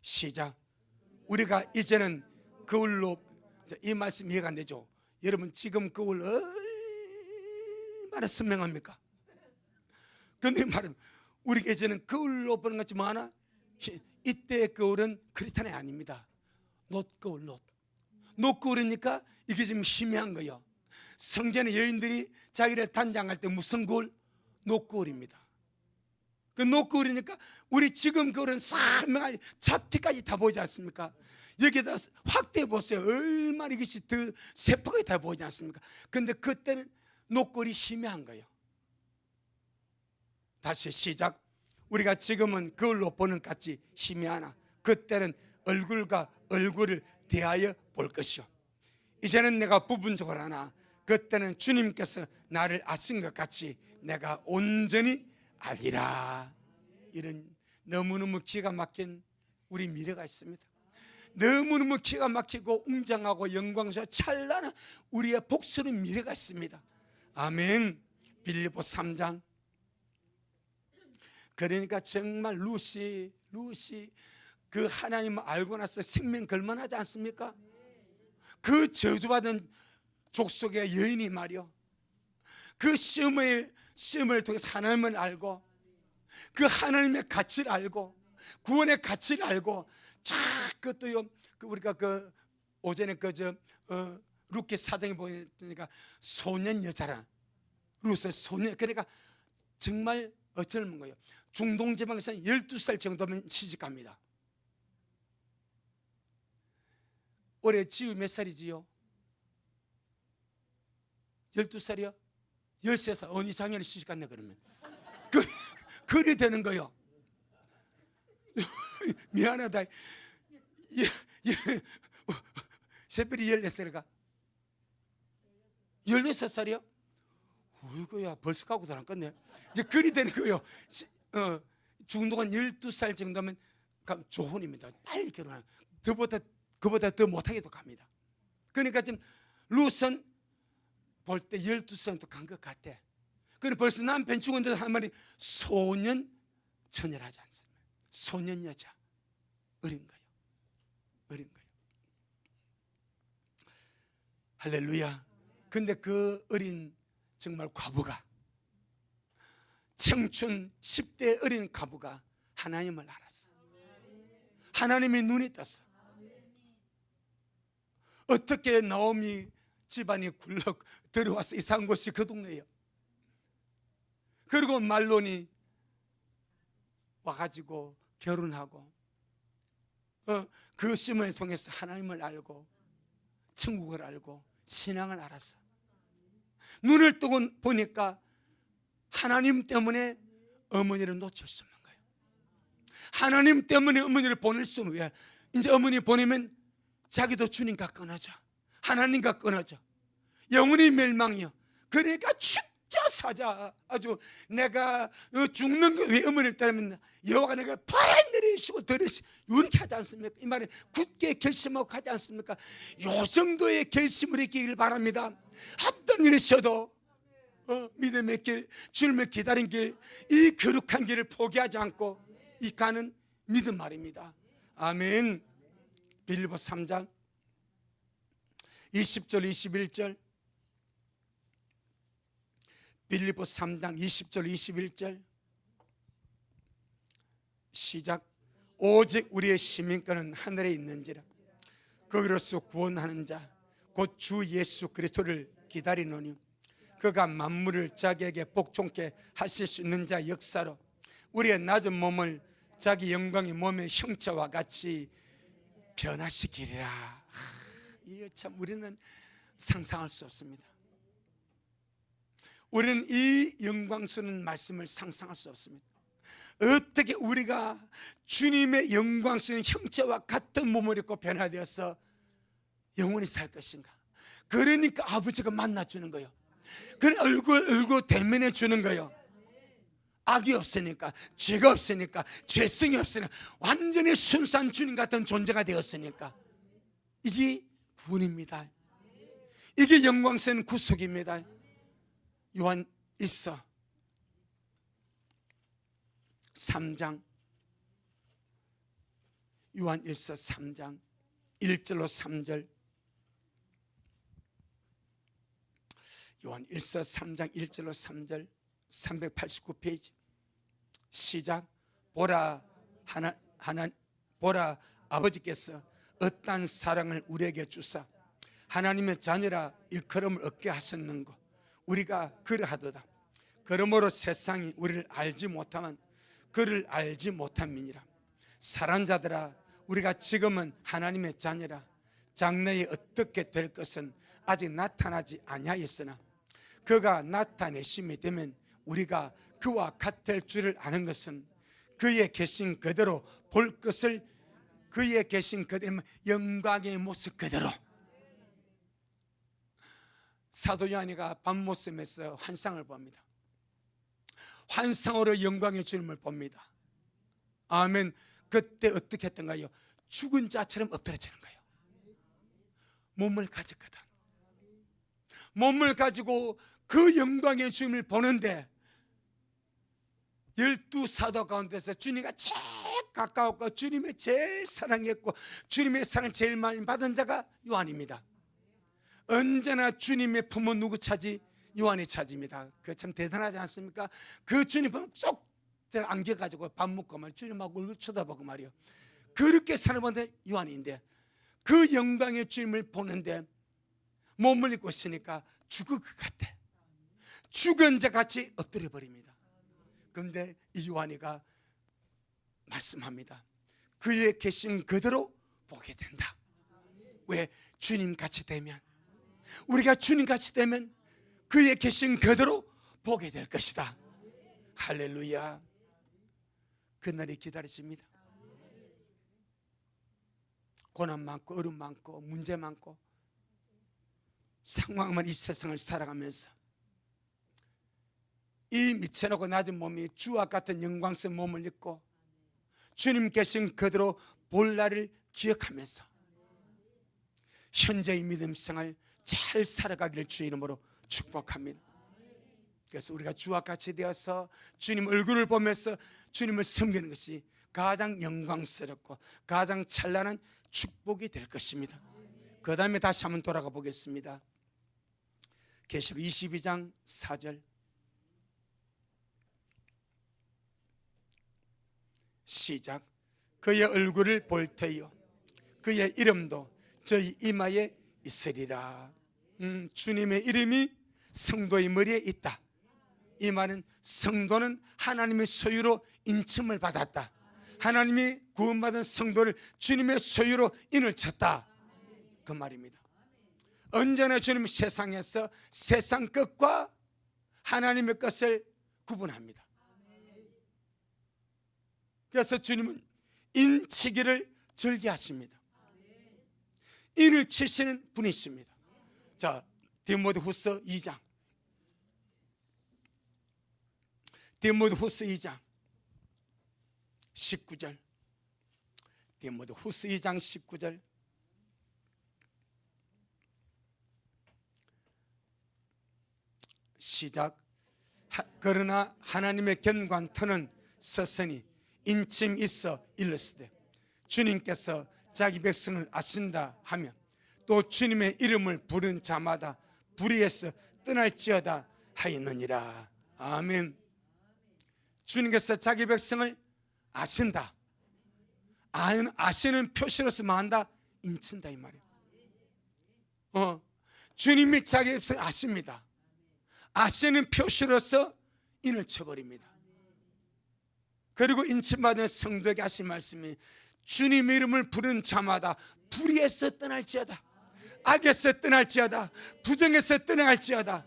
시작. 우리가 이제는 거울로, 이 말씀 이해가 안 되죠? 여러분 지금 거울 얼마나 선명합니까? 그런데 말은 우리가 이제는 거울로 보는 것이 많아. 이때의 거울은 크리스탄이 아닙니다. 놋거울, 놋거울이니까 이게 좀 희미한 거예요. 성전의 여인들이 자기를 단장할 때 무슨 거울? 놋거울입니다. 그 놋거울이니까 우리 지금 거울은 선명하게 잡티까지 다 보이지 않습니까? 여기다 확대해 보세요. 얼마나 이것이 더 세포가 다 보이지 않습니까? 근데 그때는 놋거울이 희미한 거예요. 다시 시작. 우리가 지금은 거울로 보는 같이 희미하나 그때는 얼굴과 얼굴을 대하여 볼 것이요. 이제는 내가 부분적으로 하나 그때는 주님께서 나를 아신 것 같이 내가 온전히 알리라. 이런 너무너무 기가 막힌 우리 미래가 있습니다. 너무너무 기가 막히고 웅장하고 영광스러워 찬란한 우리의 복스러운 미래가 있습니다. 아멘. 빌립보 3장. 그러니까 정말 루시 그 하나님을 알고 나서 생명 걸만하지 않습니까? 그 저주받은 족속의 여인이 말이요, 그 시험을 통해서 하나님을 알고 그 하나님의 가치를 알고 구원의 가치를 알고, 자 그것도요, 우리가 그 오전에 루키 사장에 보니까 소년 여자라, 루스 소년. 그러니까 정말 젊은 거예요. 중동 지방에서 12살 정도면 시집갑니다. 올해 지우 몇 살이지요? 12살이요? 13살. 어느 작년에 시집갔네 그러면. 그래 되는 거예요. 미안하다. 새별이 14살인가? 16살이요? 어이구야, 벌써 가고 다 안 끝내. 이제 그리 되는 거예요. 죽은 동안 12살 정도면 조혼입니다. 빨리 결혼하는. 그보다 더 못하게도 갑니다. 그러니까 지금 룻은 볼 때 12살도 간 것 같아. 그래 벌써 남편 죽은데도 한 말이 소년 처녀라지 않습니까? 소년 여자, 어린 거예요. 어린 거예요. 할렐루야. 근데 그 어린 정말 과부가, 청춘 10대 어린 과부가 하나님을 알았어. 하나님의 눈이 떴어. 어떻게 나오미 집안이 굴러 들어와서 이사한 곳이 그 동네예요. 그리고 말론이 와가지고 결혼하고 그 심을 통해서 하나님을 알고 천국을 알고 신앙을 알았어. 눈을 뜨고 보니까 하나님 때문에 어머니를 놓칠 수 없는 거예요. 하나님 때문에 어머니를 보낼 수 없는 거예요. 이제 어머니 보내면 자기도 주님과 끊어져, 하나님과 끊어져, 영원히 멸망이요. 그러니까 죽자 사자. 아주 내가 죽는 거 왜 어머니를 따르면 여호와가 내가 불을 내리시고 들으시 이렇게 하지 않습니까? 이 말에 굳게 결심하고 가지 않습니까? 요 정도의 결심을 있기를 바랍니다. 어떤 일이 있어도 믿음의 길, 주님을 기다린 길, 이 거룩한 길을 포기하지 않고 이 가는 믿음 말입니다. 아멘. 빌립보 3장 20절 21절, 빌립보 3장 20절 21절 시작. 오직 우리의 시민권은 하늘에 있는지라 거기로서 구원하는 자 곧 주 예수 그리스도를 기다리노니 그가 만물을 자기에게 복종케 하실 수 있는 자 역사로 우리의 낮은 몸을 자기 영광의 몸의 형체와 같이 변화시키리라. 이게 참 우리는 상상할 수 없습니다. 우리는 이 영광스러운 말씀을 상상할 수 없습니다. 어떻게 우리가 주님의 영광스러운 형체와 같은 몸을 입고 변화되어서 영원히 살 것인가? 그러니까 아버지가 만나주는 거예요. 그래 얼굴 대면해 주는 거예요. 악이 없으니까, 죄가 없으니까, 죄성이 없으니까, 완전히 순수한 주님 같은 존재가 되었으니까 이게 구원입니다. 이게 영광스러운 구속입니다. 요한 1서 3장, 요한 1서 3장 1절로 3절, 요한 1서 3장 1절로 3절 389페이지 시작. 보라 보라 아버지께서 어떠한 사랑을 우리에게 주사 하나님의 자녀라 일컬음을 얻게 하셨는고 우리가 그러하도다. 그러므로 세상이 우리를 알지 못하면 그를 알지 못함이니라. 사랑하는 자들아, 우리가 지금은 하나님의 자녀라. 장래에 어떻게 될 것은 아직 나타나지 아니하였으나 그가 나타내심이 되면 우리가 그와 같을 줄을 아는 것은 그의 계신 그대로 볼 것을, 그의 계신 그대로 영광의 모습 그대로. 사도 요한이가 밤모섬에서 환상을 봅니다. 환상으로 영광의 주님을 봅니다. 아멘. 그때 어떻게 했던가요? 죽은 자처럼 엎드려지는 거예요. 몸을 가졌거든. 몸을 가지고 그 영광의 주님을 보는데 12사도 가운데서 주님과 제일 가까웠고 주님의 제일 사랑했고 주님의 사랑을 제일 많이 받은 자가 요한입니다. 언제나 주님의 품은 누구 차지? 요한의 차지입니다. 그 참 대단하지 않습니까? 그 주님 품은 쏙 안겨가지고 밥 먹고 말이요, 주님하고 얼굴 쳐다보고 말이요, 그렇게 살아보는데 요한인데 그 영광의 주님을 보는데 몸을 입고 있으니까 죽을 것 같아. 죽은 자 같이 엎드려 버립니다. 그런데 이 요한이가 말씀합니다. 그의 계신 그대로 보게 된다. 왜? 주님 같이 되면, 우리가 주님 같이 되면 그의 계신 그대로 보게 될 것이다. 할렐루야. 그날이 기다리십니다. 고난 많고 어려움 많고 문제 많고 상황만 이 세상을 살아가면서 이 미쳐놓고 낮은 몸이 주와 같은 영광스러운 몸을 입고 주님 계신 그대로 볼 날을 기억하면서 현재의 믿음 생활 잘 살아가기를 주의 이름으로 축복합니다. 그래서 우리가 주와 같이 되어서 주님 얼굴을 보면서 주님을 섬기는 것이 가장 영광스럽고 가장 찬란한 축복이 될 것입니다. 그 다음에 다시 한번 돌아가 보겠습니다. 계시록 22장 4절 시작. 그의 얼굴을 볼 터이요 그의 이름도 저희 이마에 있으리라. 주님의 이름이 성도의 머리에 있다. 이 말은 성도는 하나님의 소유로 인침을 받았다. 하나님이 구원받은 성도를 주님의 소유로 인을 쳤다, 그 말입니다. 언제나 주님은 세상에서 세상 것과 하나님의 것을 구분합니다. 그래서 주님은 인치기를 즐겨하십니다. 인을 치시는 분이십니다. 자, 디모데후서 2장 디모데후서 2장 19절 디모데후서 2장 19절 시작. 그러나 하나님의 견관터는 서서히 인침 있어 일렀으되 주님께서 자기 백성을 아신다 하며 또 주님의 이름을 부른 자마다 불의에서 떠날지어다 하였느니라. 아멘. 주님께서 자기 백성을 아신다. 아시는 표시로서 뭐한다? 인친다, 이 말이에요. 주님이 자기 백성을 아십니다. 아시는 표시로서 인을 쳐버립니다. 그리고 인침받은 성도에게 하신 말씀이 주님의 이름을 부른 자마다 불의에서 떠날지어다, 악에서 떠날지어다, 부정에서 떠날지어다.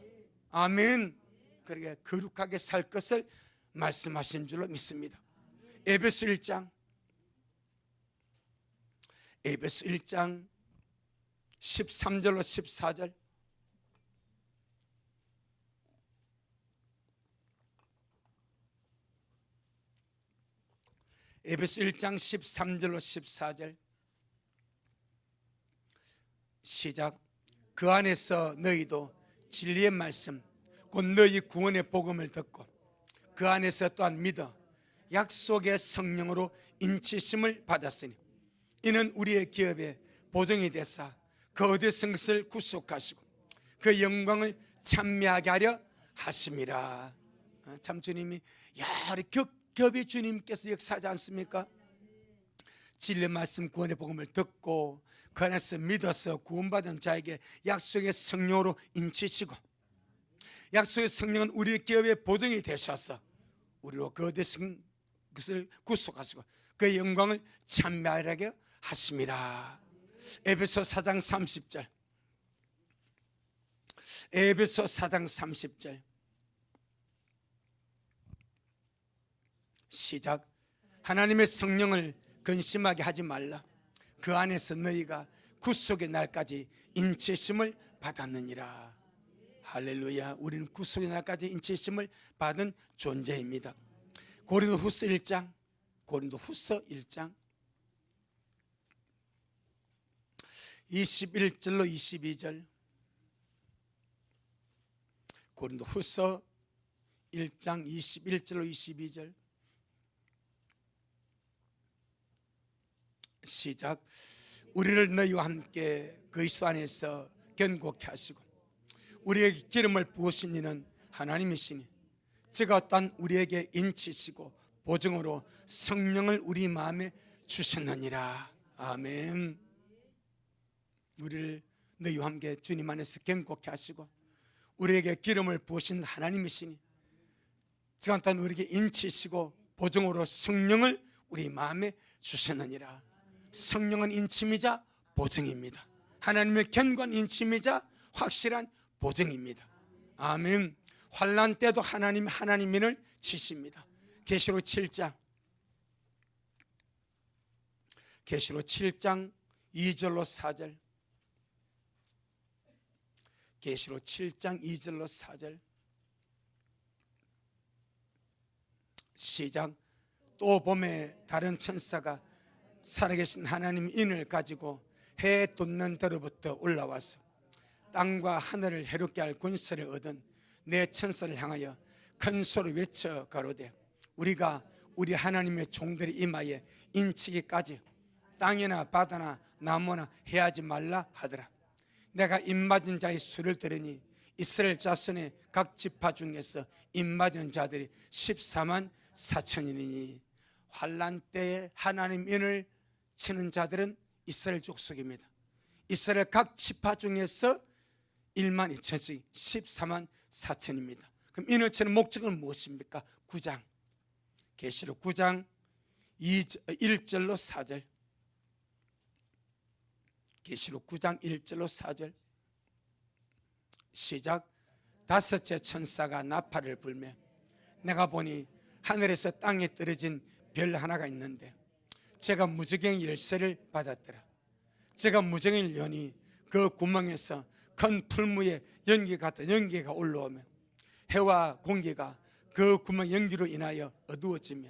아멘. 그렇게 거룩하게 살 것을 말씀하신 줄로 믿습니다. 에베소 1장 에베소 1장 13절로 14절 에베소 1장 13절로 14절 시작. 그 안에서 너희도 진리의 말씀 곧 너희 구원의 복음을 듣고 그 안에서 또한 믿어 약속의 성령으로 인치심을 받았으니 이는 우리의 기업에 보증이 되사 그 어디선 것을 구속하시고 그 영광을 찬미하게 하려 하심이라. 참 주님이 여러 겹겹이 주님께서 역사하지 않습니까? 진리의 말씀 구원의 복음을 듣고 그 안에서 믿어서 구원받은 자에게 약속의 성령으로 인치시고 약속의 성령은 우리의 기업에 보증이 되셔서 우리로 그 어디선 것을 구속하시고 그 영광을 찬미하게 하심이라. 에베소 4장 30절 에베소 4장 30절 시작. 하나님의 성령을 근심하게 하지 말라. 그 안에서 너희가 구속의 날까지 인치심을 받았느니라. 할렐루야. 우리는 구속의 날까지 인치심을 받은 존재입니다. 고린도후서 1장 21절로 22절 고린도후서 1장 21절로 22절 시작. 우리를 너희와 함께 그리스도 안에서 견고케 하시고 우리에게 기름을 부으신 이는 하나님이시니 제가 또한 우리에게 인치시고 보증으로 성령을 우리 마음에 주셨느니라. 아멘. 우리를 너희와 함께 주님 안에서 견고케 하시고 우리에게 기름을 부으신 하나님이시니 제가 또한 우리에게 인치시고 보증으로 성령을 우리 마음에 주셨느니라. 성령은 인침이자 보증입니다. 하나님의 견고한 인침이자 확실한 보증입니다. 아멘. 환난 때도 하나님인을 치십니다. 계시록 7장 2절로 4절, 계시록 7장 2절로 4절. 시작. 또 봄에 다른 천사가 살아계신 하나님 인을 가지고 해 돋는 데로부터 올라와서 땅과 하늘을 해롭게 할 권세를 얻은 내 천사를 향하여 큰 소리 외쳐 가로되 우리가 우리 하나님의 종들이 임하에 인치기까지 땅이나 바다나 나무나 해하지 말라 하더라. 내가 입맞은 자의 수를 들으니 이스라엘 자손의 각 지파 중에서 입맞은 자들이 14만 4천이니 환난 때에 하나님 인을 치는 자들은 이스라엘 족속입니다. 이스라엘 각 지파 중에서 1만 2천씩 14만 4천입니다. 그럼 인을 치는 목적은 무엇입니까? 9장 계시록 9장 1절로 4절, 계시록 9장 1절로 4절. 시작. 다섯째 천사가 나팔을 불며 내가 보니 하늘에서 땅에 떨어진 별 하나가 있는데 제가 무저갱이 열쇠를 받았더라. 제가 무저갱이를 여니 그 구멍에서 큰 풀무에 연기 같은 연기가 올라오며 해와 공기가 그 구멍 연기로 인하여 어두워지며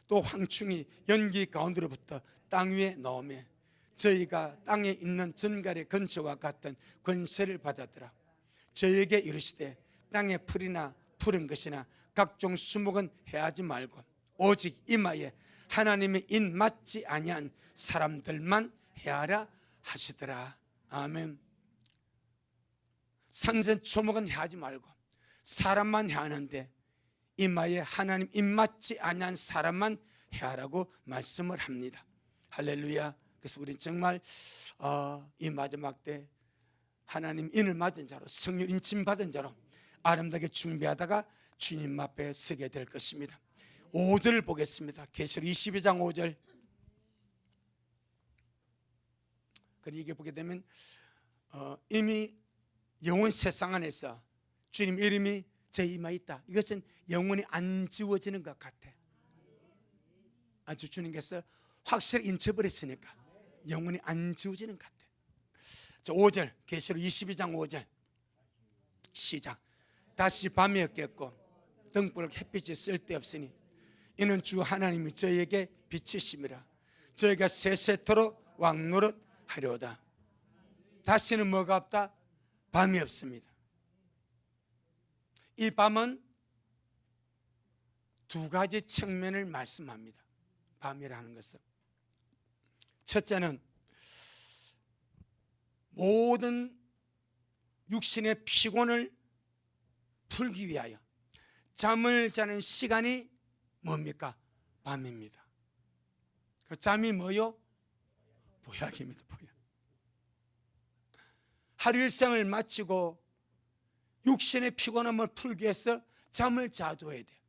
또 황충이 연기 가운데로부터 땅 위에 나오며 저희가 땅에 있는 전갈의 근처와 같은 권세를 받았더라. 저에게 이르시되 땅의 풀이나 푸른 것이나 각종 수목은 해하지 말고 오직 이마에 하나님의 인 맞지 아니한 사람들만 해하라 하시더라. 아멘. 산천초목은 해하지 말고 사람만 해하는데 이마에 하나님 인 맞지 아니한 사람만 해하라고 말씀을 합니다. 할렐루야. 그래서 우리는 정말 이 마지막 때 하나님 인을 맞은 자로 성령 인침 받은 자로 아름답게 준비하다가 주님 앞에 서게 될 것입니다. 5절을 보겠습니다. 계시록 22장 5절. 그리고 이게 보게 되면 이미 영원 세상 안에서 주님 이름이 제 이마에 있다. 이것은 영원히 안 지워지는 것 같아. 아주 주님께서 확실히 인쳐버렸으니까 영원히 안 지워지는 것 같아. 자, 5절 계시록 22장 5절 시작. 다시 밤이었겠고 등불 햇빛이 쓸데없으니 이는 주 하나님이 저에게 비치심이라. 저희가 세세토록 왕노릇 하려다. 다시는 뭐가 없다? 밤이 없습니다. 이 밤은 두 가지 측면을 말씀합니다. 밤이라는 것은 첫째는 모든 육신의 피곤을 풀기 위하여 잠을 자는 시간이 뭡니까? 밤입니다. 그 잠이 뭐요? 보약입니다. 보약. 하루 일상을 마치고 육신의 피곤함을 풀기 위해서 잠을 자줘야 돼요.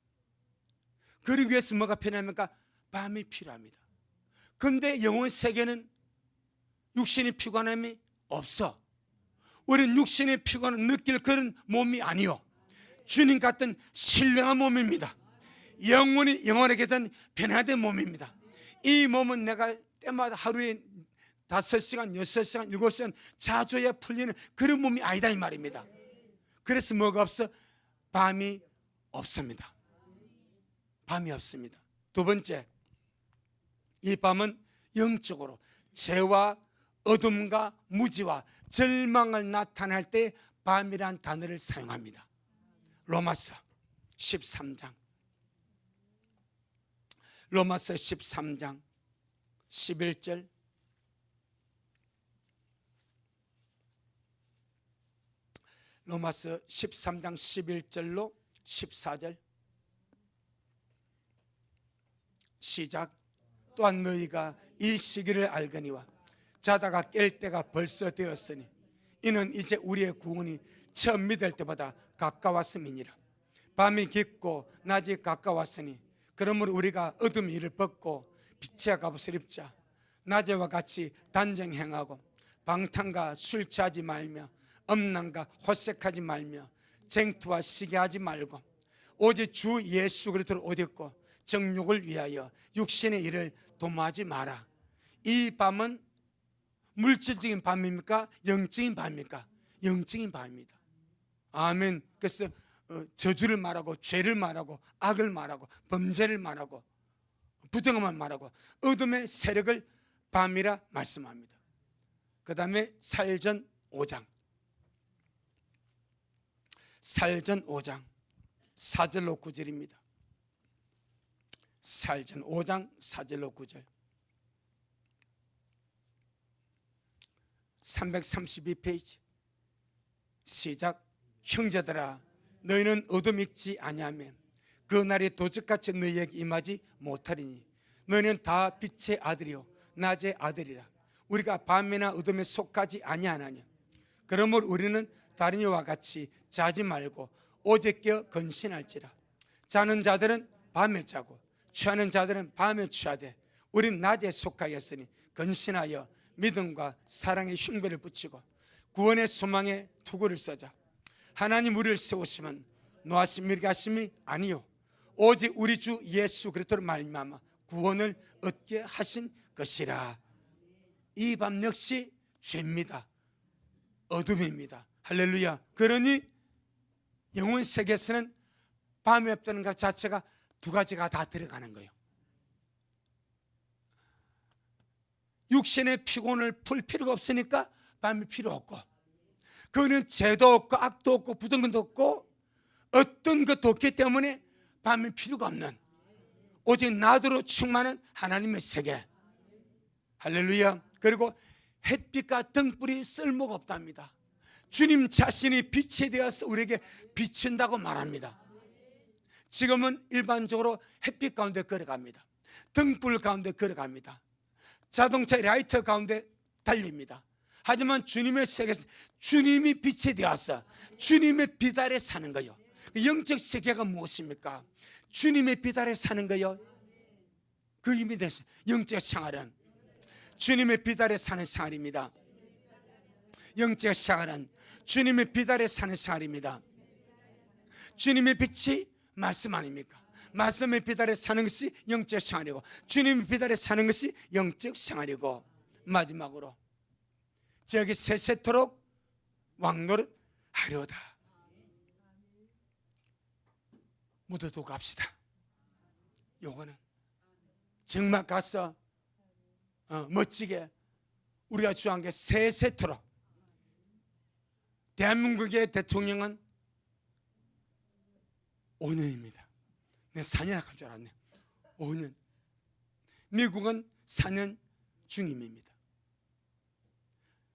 그러기 위해서 뭐가 필요합니까? 밤이 필요합니다. 그런데 영혼 세계는 육신의 피곤함이 없어. 우리는 육신의 피곤을 느낄 그런 몸이 아니요, 주님 같은 신령한 몸입니다. 영원하게 된 변화된 몸입니다. 이 몸은 내가 때마다 하루에 5시간, 6시간, 7시간 자줘야 풀리는 그런 몸이 아니다 이 말입니다. 그래서 뭐가 없어? 밤이 없습니다. 밤이 없습니다. 두 번째, 이 밤은 영적으로 죄와 어둠과 무지와 절망을 나타낼 때 밤이란 단어를 사용합니다. 로마서 13장 로마서 13장 11절 로마서 13장 11절로 14절 시작. 또한 너희가 이 시기를 알거니와 자다가 깰 때가 벌써 되었으니 이는 이제 우리의 구원이 처음 믿을 때보다 가까웠음이니라. 밤이 깊고 낮이 가까웠으니 그러므로 우리가 어둠의 일을 벗고 빛의 갑옷을 입자. 낮에와 같이 단정 행하고 방탕과 술 취하지 말며 음란과 호색하지 말며 쟁투와 시기하지 말고 오직 주 예수 그리스도를 옷 입고 정욕을 위하여 육신의 일을 도모하지 마라. 이 밤은 물질적인 밤입니까? 영적인 밤입니까? 영적인 밤입니다. 아멘. 그래서 저주를 말하고 죄를 말하고 악을 말하고 범죄를 말하고 부정함을 말하고 어둠의 세력을 밤이라 말씀합니다. 그 다음에 살전 5장 4절로 9절입니다. 살전 5장 4절로 9절 332페이지 시작. 형제들아 너희는 어둠 있지 아니하면 그 날이 도적같이 너희에게 임하지 못하리니 너희는 다 빛의 아들이요 낮의 아들이라. 우리가 밤이나 어둠에 속하지 아니하나냐. 그러므로 우리는 다른 이와 같이 자지 말고 오직 깨어 근신할지라. 자는 자들은 밤에 자고 취하는 자들은 밤에 취하되 우린 낮에 속하였으니 근신하여 믿음과 사랑의 흉배를 붙이고 구원의 소망에 투구를 써자. 하나님 우리를 세우시면 노하심 미가심이 아니요 오직 우리 주 예수 그리스도로 말미암아 구원을 얻게 하신 것이라. 이 밤 역시 죄입니다. 어둠입니다. 할렐루야. 그러니 영혼 세계에서는 밤이 없다는 것 자체가 두 가지가 다 들어가는 거예요. 육신의 피곤을 풀 필요가 없으니까 밤이 필요 없고, 그거는 죄도 없고 악도 없고 부정도 없고 어떤 것도 없기 때문에 밤이 필요가 없는 오직 나도로 충만한 하나님의 세계. 할렐루야. 그리고 햇빛과 등불이 쓸모가 없답니다. 주님 자신이 빛이 되어서 우리에게 비춘다고 말합니다. 지금은 일반적으로 햇빛 가운데 걸어갑니다. 등불 가운데 걸어갑니다. 자동차 라이트 가운데 달립니다. 하지만 주님의 세계에서 주님이 빛이 되어서 주님의 빛 아래 사는 거예요. 영적 세계가 무엇입니까? 주님의 빛 아래 사는 거예요. 그 의미 되서 영적 생활은 주님의 빛 아래 사는 생활입니다. 영적 생활은 주님의 빛 아래 사는 생활입니다. 주님의 빛이 말씀 아닙니까? 말씀의 빛 아래 사는 것이 영적 생활이고 주님의 빛 아래 사는 것이 영적 생활이고, 마지막으로 저기 세세토록 왕노릇 하려다. 묻어두고 갑시다. 요거는 정말 가서 멋지게 우리가 주한 게 세세토록. 대한민국의 대통령은 5년입니다. 내가 4년 할 줄 알았네. 5년. 미국은 4년 중임입니다.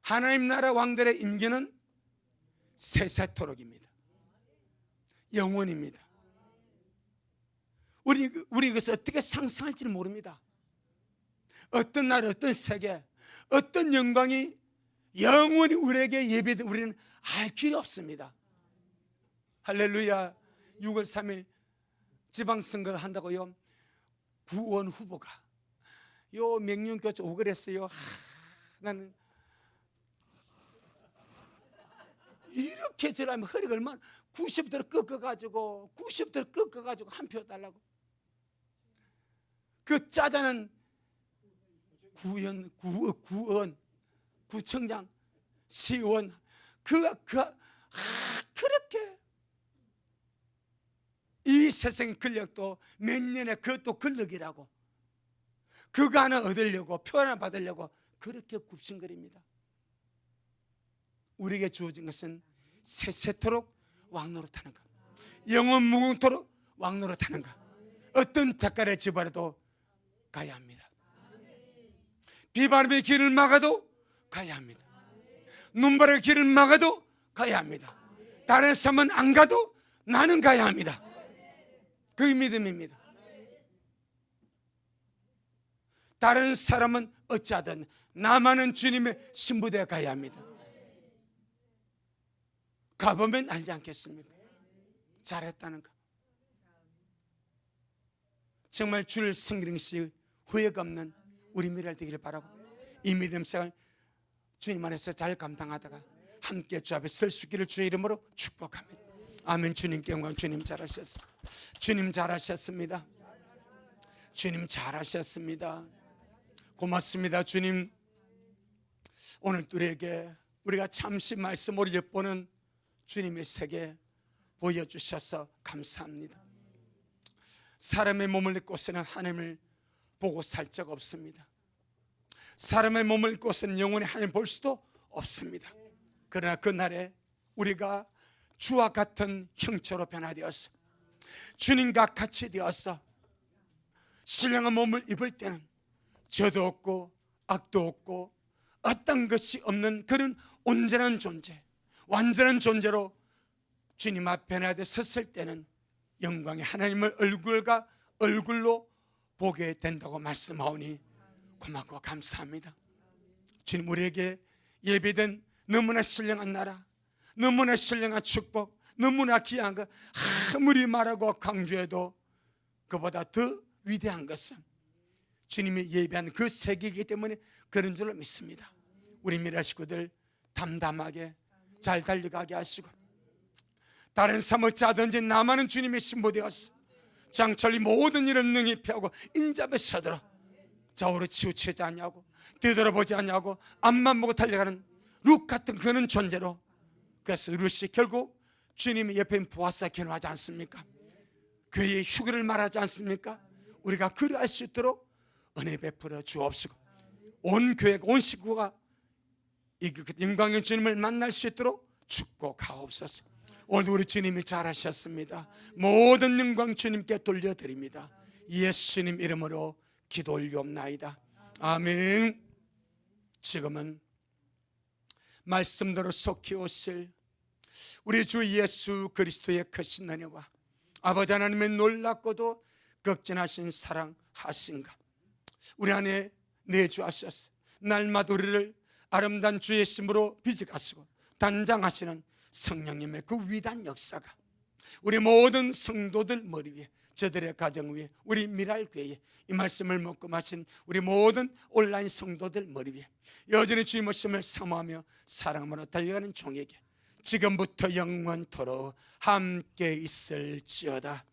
하나님 나라 왕들의 임기는 세세토록입니다. 영원입니다. 우리 이것을 어떻게 상상할지는 모릅니다. 어떤 날, 어떤 세계, 어떤 영광이 영원히 우리에게 예비된 우리는 알 길이 없습니다. 할렐루야. 6월 3일 지방선거 한다고요. 구원 후보가 요 명륜교회 오고 그랬어요. 나는 이렇게 저라면 허리가 얼마나 90도를 꺾어가지고 한 표 달라고. 그 짜자는 구원, 구청장, 시의원, 그렇게 이 세상의 권력도 몇 년에 그것도 권력이라고 그거 하나 얻으려고 표 하나 받으려고 그렇게 굽신거립니다. 우리에게 주어진 것은 세세토록 왕노릇하는 것, 영원 무궁토록 왕노릇하는 것. 어떤 대가를 지불해도 가야 합니다. 비바람의 길을 막아도 가야 합니다. 눈바람의 길을 막아도 가야 합니다. 다른 사람은 안 가도 나는 가야 합니다. 그게 믿음입니다. 다른 사람은 어찌하든 나만은 주님의 신부되어 가야 합니다. 가보면 알지 않겠습니까? 잘했다는 거. 정말 주를 섬기는 것이 후회가 없는 우리 미래를 되기를 바라고, 이 믿음 생활 주님 안에서 잘 감당하다가 함께 주 앞에 설 수 있기를 주의 이름으로 축복합니다. 아멘. 주님께 영광. 주님 잘하셨습니다. 주님 잘하셨습니다. 주님 잘하셨습니다. 고맙습니다. 주님 오늘 우리에게 우리가 잠시 말씀으로 엿보는 주님의 세계 보여주셔서 감사합니다. 사람의 몸을 입고서는 하나님을 보고 살 적 없습니다. 사람의 몸을 입고서는 영원히 하나님 볼 수도 없습니다. 그러나 그날에 우리가 주와 같은 형체로 변화되어서 주님과 같이 되어서 신령한 몸을 입을 때는 죄도 없고 악도 없고 어떤 것이 없는 그런 온전한 존재, 완전한 존재로 주님 앞에 나대 섰을 때는 영광의 하나님을 얼굴과 얼굴로 보게 된다고 말씀하오니 고맙고 감사합니다. 주님, 우리에게 예배된 너무나 신령한 나라, 너무나 신령한 축복, 너무나 귀한 것, 아무리 말하고 강조해도 그보다 더 위대한 것은 주님이 예배한 그 세계이기 때문에 그런 줄로 믿습니다. 우리 미라 식구들 담담하게 잘 달려가게 하시고, 다른 삶을 짜든지 나만은 주님의 신부되어서 장철리 모든 일을 능히 펴고 인잡에 서들어 좌우로 치우치지 않냐고, 뒤돌아보지 않냐고, 앞만 보고 달려가는 룩 같은 그런 존재로, 그래서 룻이 결국 주님의 옆에 보아서 결혼하지 않습니까? 교회의 휴교를 말하지 않습니까? 우리가 그리할 수 있도록 은혜 베풀어 주옵시고, 온 교회가, 온 식구가 이 영광의 주님을 만날 수 있도록 축복하옵소서. 오늘 우리 주님이 잘하셨습니다. 모든 영광 주님께 돌려드립니다. 예수님 이름으로 기도 올리옵나이다. 아멘. 지금은 말씀대로 속히 오실 우리 주 예수 그리스도의 크신 은혜와 아버지 하나님의 놀랍고도 극진하신 사랑하신가 우리 안에 내주하셔서 날마다 우리를 아름다운 주의 심으로 빚어가시고 단장하시는 성령님의 그 위대한 역사가 우리 모든 성도들 머리 위에, 저들의 가정 위에, 우리 미랄교회에 이 말씀을 먹고 마신 우리 모든 온라인 성도들 머리 위에 여전히 주의 모심을 사모하며 사랑으로 달려가는 종에게 지금부터 영원토록 함께 있을지어다.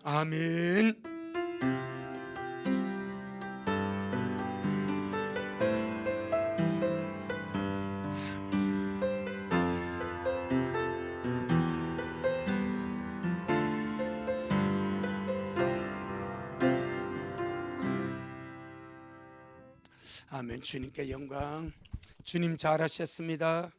아멘. 아멘. 주님께 영광. 주님 잘하셨습니다.